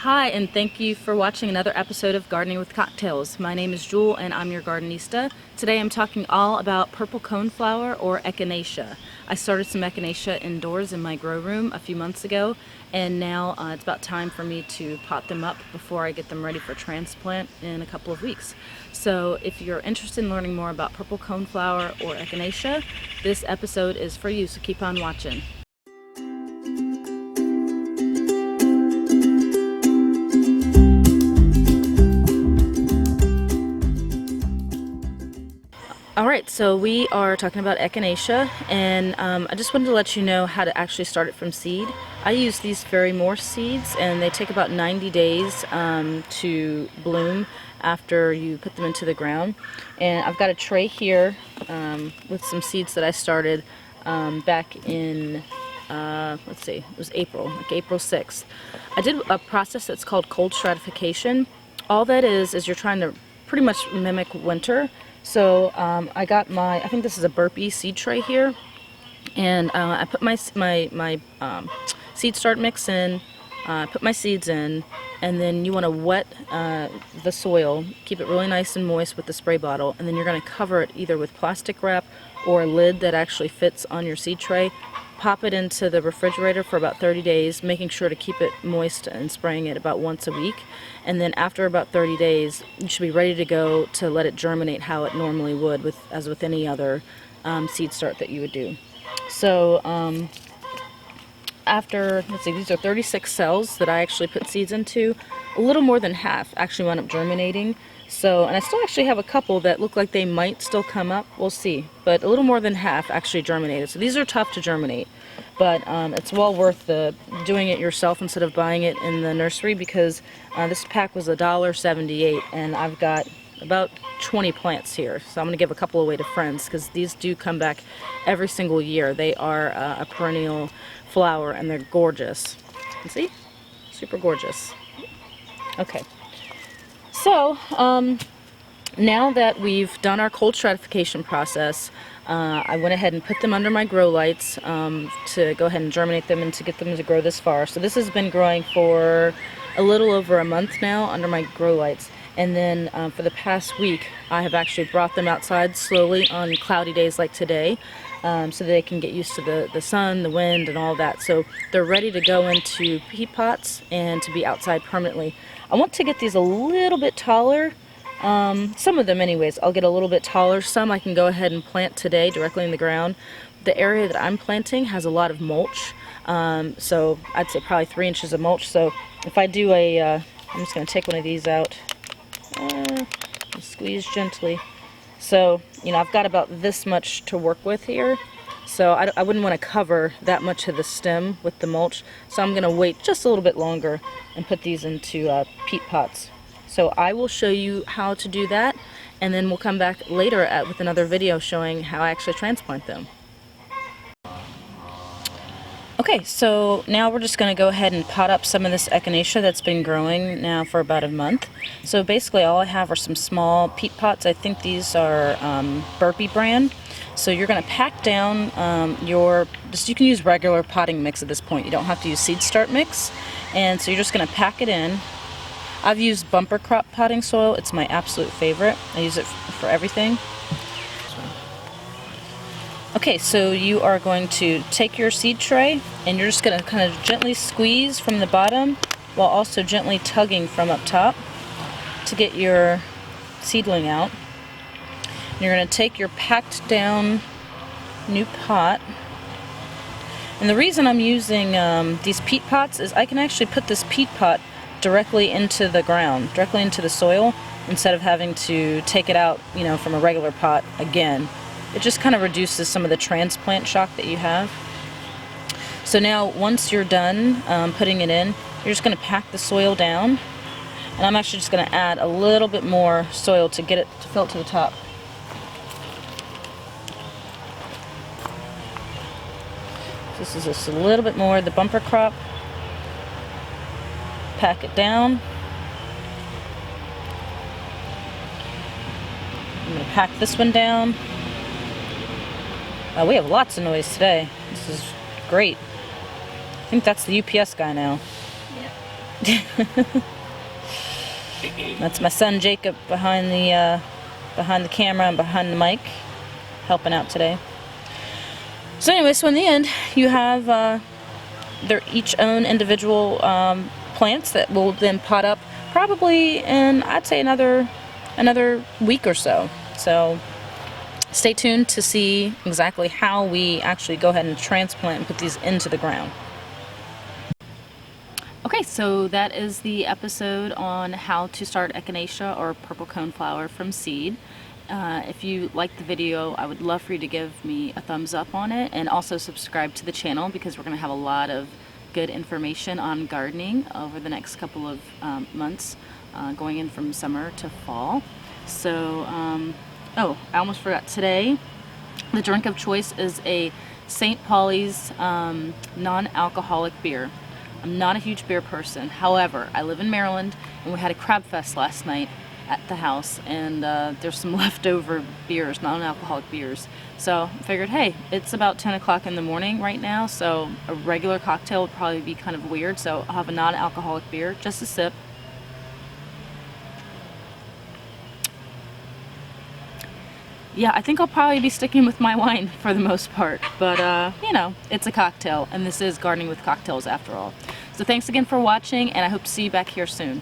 Hi, and thank you for watching another episode of Gardening with Cocktails. My name is Jewel and I'm your gardenista. Today I'm talking all about purple coneflower or Echinacea. I started some Echinacea indoors in my grow room a few months ago, and now it's about time for me to pot them up before I get them ready for transplant in a couple of weeks. So if you're interested in learning more about purple coneflower or Echinacea, this episode is for you, so keep on watching. Alright, so we are talking about Echinacea, and I just wanted to let you know how to actually start it from seed. I use these Fairy Morse seeds, and they take about 90 days to bloom after you put them into the ground. And I've got a tray here with some seeds that I started back in, let's see, it was April, like April 6th. I did a process that's called cold stratification. All that is you're trying to pretty much mimic winter. So I got I think this is a burpee seed tray here, and I put my seed start mix in, put my seeds in, and then you want to wet the soil, keep it really nice and moist with the spray bottle, and then you're going to cover it either with plastic wrap or a lid that actually fits on your seed tray. Pop it into the refrigerator for about 30 days, making sure to keep it moist and spraying it about once a week. And then after about 30 days, you should be ready to go to let it germinate how it normally would, as with any other seed start that you would do. So after, let's see, these are 36 cells that I actually put seeds into. A little more than half actually wound up germinating. So, and I still actually have a couple that look like they might still come up. We'll see. But a little more than half actually germinated. So these are tough to germinate. But it's well worth doing it yourself instead of buying it in the nursery, because this pack was $1.78, and I've got about 20 plants here. So I'm going to give a couple away to friends, because these do come back every single year. They are a perennial flower, and they're gorgeous. You see? Super gorgeous. Okay. So, now that we've done our cold stratification process, I went ahead and put them under my grow lights to go ahead and germinate them and to get them to grow this far. So this has been growing for a little over a month now under my grow lights. And then for the past week, I have actually brought them outside slowly on cloudy days like today, so that they can get used to the sun, the wind, and all that. So they're ready to go into peat pots and to be outside permanently. I want to get these a little bit taller. Some of them anyways, I'll get a little bit taller. Some I can go ahead and plant today directly in the ground. The area that I'm planting has a lot of mulch, so I'd say probably 3 inches of mulch. So if I do I'm just going to take one of these out. Squeeze gently. So, you know, I've got about this much to work with here. So I wouldn't want to cover that much of the stem with the mulch. So I'm going to wait just a little bit longer and put these into peat pots. So I will show you how to do that, and then we'll come back later with another video showing how I actually transplant them. Okay, so now we're just going to go ahead and pot up some of this Echinacea that's been growing now for about a month. So basically all I have are some small peat pots. I think these are Burpee brand. So you're going to pack down you can use regular potting mix at this point. You don't have to use seed start mix. And so you're just going to pack it in. I've used bumper crop potting soil. It's my absolute favorite. I use it for everything. Okay, so you are going to take your seed tray, and you're just going to kind of gently squeeze from the bottom while also gently tugging from up top to get your seedling out. And you're going to take your packed down new pot. And the reason I'm using these peat pots is I can actually put this peat pot directly into the ground, directly into the soil, instead of having to take it out, you know, from a regular pot again. It just kind of reduces some of the transplant shock that you have. So now once you're done putting it in, you're just going to pack the soil down, and I'm actually just going to add a little bit more soil to get it to fill it to the top. This is just a little bit more of the bumper crop. Pack it down. I'm going to pack this one down. We have lots of noise today. This is great. I think that's the UPS guy now. Yeah. That's my son Jacob behind the camera and behind the mic, helping out today. So anyway, so in the end, you have their each own individual plants that will then pot up probably in, I'd say, another week or so. So stay tuned to see exactly how we actually go ahead and transplant and put these into the ground. Okay, so that is the episode on how to start Echinacea or purple coneflower from seed. If you liked the video, I would love for you to give me a thumbs up on it, and also subscribe to the channel, because we're going to have a lot of good information on gardening over the next couple of months, going in from summer to fall. So, oh, I almost forgot. Today, the drink of choice is a St. Paul's non-alcoholic beer. I'm not a huge beer person. However, I live in Maryland, and we had a crab fest last night at the house, and there's some leftover beers, non-alcoholic beers. So I figured, hey, it's about 10 o'clock in the morning right now, so a regular cocktail would probably be kind of weird, so I'll have a non-alcoholic beer, just a sip. Yeah, I think I'll probably be sticking with my wine for the most part, but you know, it's a cocktail, and this is gardening with cocktails after all. So thanks again for watching, and I hope to see you back here soon.